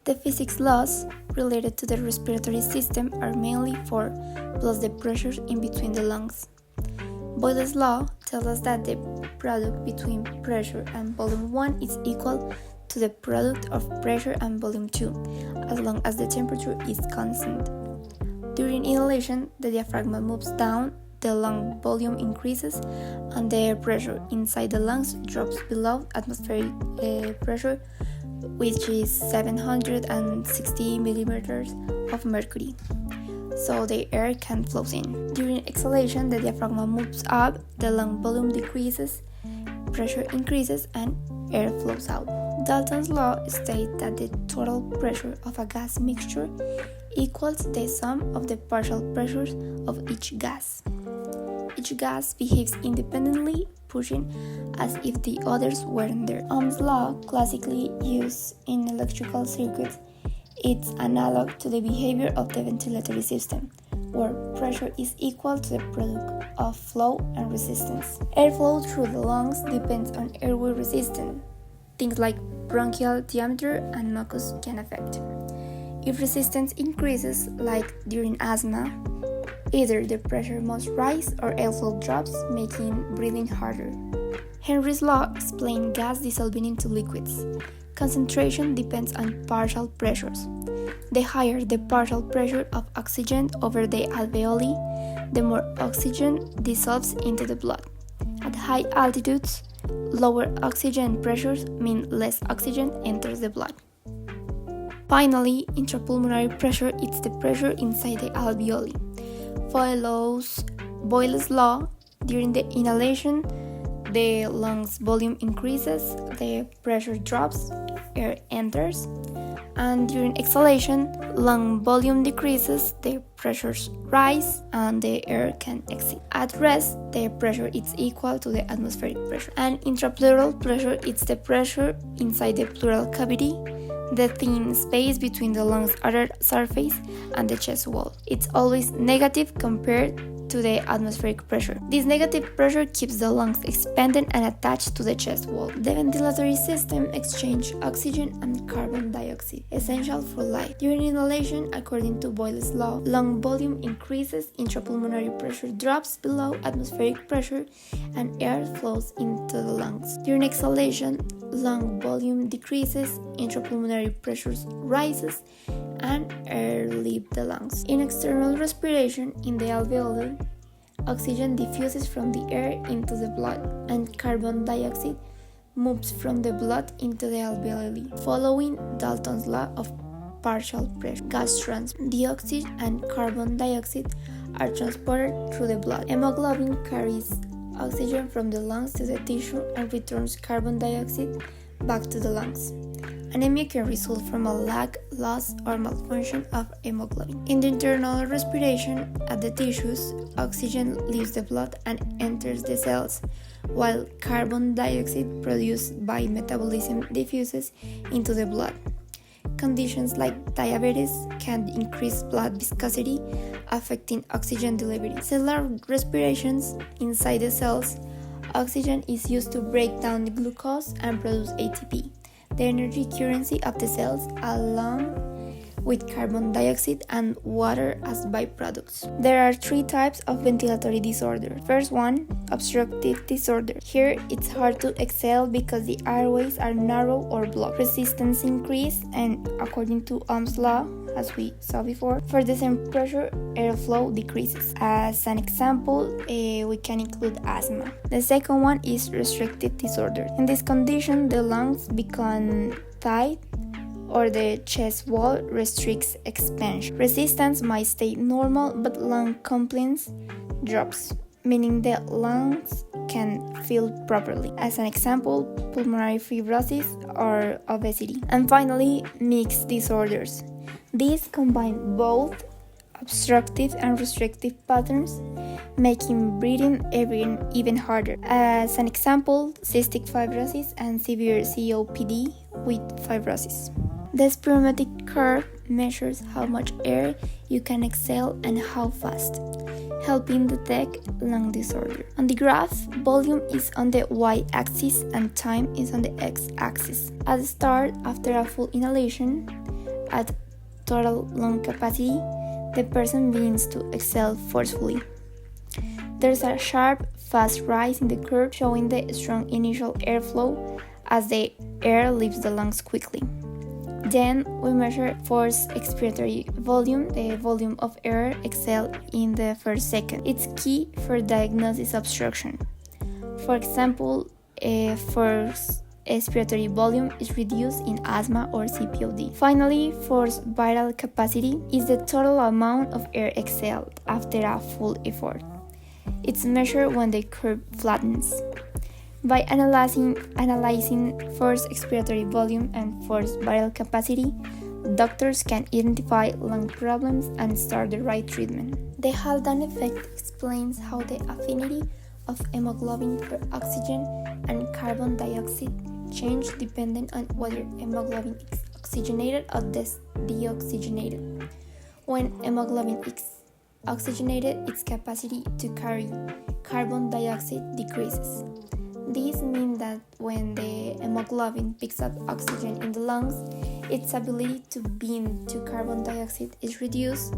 The physics laws related to the respiratory system are mainly 4, plus the pressure in between the lungs. Boyle's law tells us that the product between pressure and volume 1 is equal to the product of pressure and volume 2, as long as the temperature is constant. During inhalation, the diaphragm moves down, the lung volume increases, and the air pressure inside the lungs drops below atmospheric pressure, which is 760 millimeters of mercury, so the air can flow in. During exhalation, the diaphragm moves up, the lung volume decreases, pressure increases, and air flows out. Dalton's law states that the total pressure of a gas mixture equals the sum of the partial pressures of each gas. Each gas behaves independently, pushing as if the others weren't there. Ohm's law, classically used in electrical circuits, it's analog to the behavior of the ventilatory system, where pressure is equal to the product of flow and resistance. Airflow through the lungs depends on airway resistance. Things like bronchial diameter and mucus can affect. If resistance increases, like during asthma, either the pressure must rise or airflow drops, making breathing harder. Henry's law explains gas dissolving into liquids. Concentration depends on partial pressures. The higher the partial pressure of oxygen over the alveoli, the more oxygen dissolves into the blood. At high altitudes, lower oxygen pressures mean less oxygen enters the blood. Finally, intrapulmonary pressure is the pressure inside the alveoli. Follows Boyle's law. During the inhalation, the lungs volume increases, the pressure drops, air enters, and during exhalation, lung volume decreases, the pressures rise, and the air can exit. At rest, the pressure is equal to the atmospheric pressure. And intrapleural pressure is the pressure inside the pleural cavity, the thin space between the lung's outer surface and the chest wall. It's always negative compared to the atmospheric pressure. This negative pressure keeps the lungs expanded and attached to the chest wall. The ventilatory system exchanges oxygen and carbon dioxide, essential for life. During inhalation, according to Boyle's law, lung volume increases, intrapulmonary pressure drops below atmospheric pressure, and air flows into the lungs. During exhalation, lung volume decreases, intrapulmonary pressure rises, and air leaves the lungs. In external respiration, in the alveoli, oxygen diffuses from the air into the blood, and carbon dioxide moves from the blood into the alveoli, following Dalton's law of partial pressure. Gas transport. The oxygen and carbon dioxide are transported through the blood. Hemoglobin carries oxygen from the lungs to the tissue and returns carbon dioxide back to the lungs. Anemia can result from a lack, loss, or malfunction of hemoglobin. In the internal respiration at the tissues, oxygen leaves the blood and enters the cells, while carbon dioxide produced by metabolism diffuses into the blood. Conditions like diabetes can increase blood viscosity, affecting oxygen delivery. Cellular respirations inside the cells, oxygen is used to break down the glucose and produce ATP, the energy currency of the cells, along with carbon dioxide and water as byproducts. There are 3 types of ventilatory disorder. First one, obstructive disorder. Here, it's hard to exhale because the airways are narrow or blocked. Resistance increase, and according to Ohm's law, as we saw before, for the same pressure, airflow decreases. As an example, we can include asthma. The second one is restrictive disorder. In this condition, the lungs become tight or the chest wall restricts expansion. Resistance might stay normal, but lung compliance drops, meaning the lungs can fill properly. As an example, pulmonary fibrosis or obesity. And finally, mixed disorders. These combine both obstructive and restrictive patterns, making breathing even harder. As an example, cystic fibrosis and severe COPD with fibrosis. The spirometric curve measures how much air you can exhale and how fast, helping detect lung disorder. On the graph, volume is on the y-axis and time is on the x-axis. At the start, after a full inhalation, at total lung capacity, the person begins to exhale forcefully. There's a sharp, fast rise in the curve showing the strong initial airflow as the air leaves the lungs quickly. Then we measure forced expiratory volume, the volume of air exhaled in the first second. It's key for diagnosis of obstruction. For example, forced expiratory volume is reduced in asthma or COPD. Finally, forced vital capacity is the total amount of air exhaled after a full effort. It's measured when the curve flattens. By analyzing forced expiratory volume and forced vital capacity, doctors can identify lung problems and start the right treatment. The Haldane effect explains how the affinity of hemoglobin for oxygen and carbon dioxide change depending on whether hemoglobin is oxygenated or deoxygenated. When hemoglobin is oxygenated, its capacity to carry carbon dioxide decreases. This means that when the hemoglobin picks up oxygen in the lungs, its ability to bind to carbon dioxide is reduced,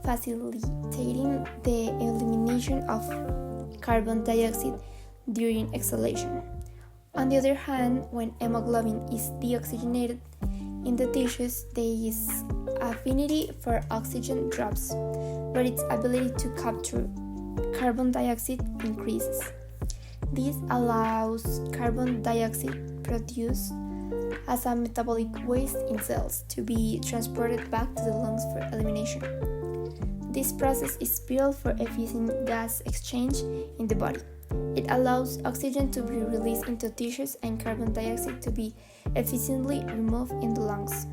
facilitating the elimination of carbon dioxide during exhalation. On the other hand, when hemoglobin is deoxygenated in the tissues, its affinity for oxygen drops, but its ability to capture carbon dioxide increases. This allows carbon dioxide produced as a metabolic waste in cells to be transported back to the lungs for elimination. This process is vital for efficient gas exchange in the body. It allows oxygen to be released into tissues and carbon dioxide to be efficiently removed in the lungs.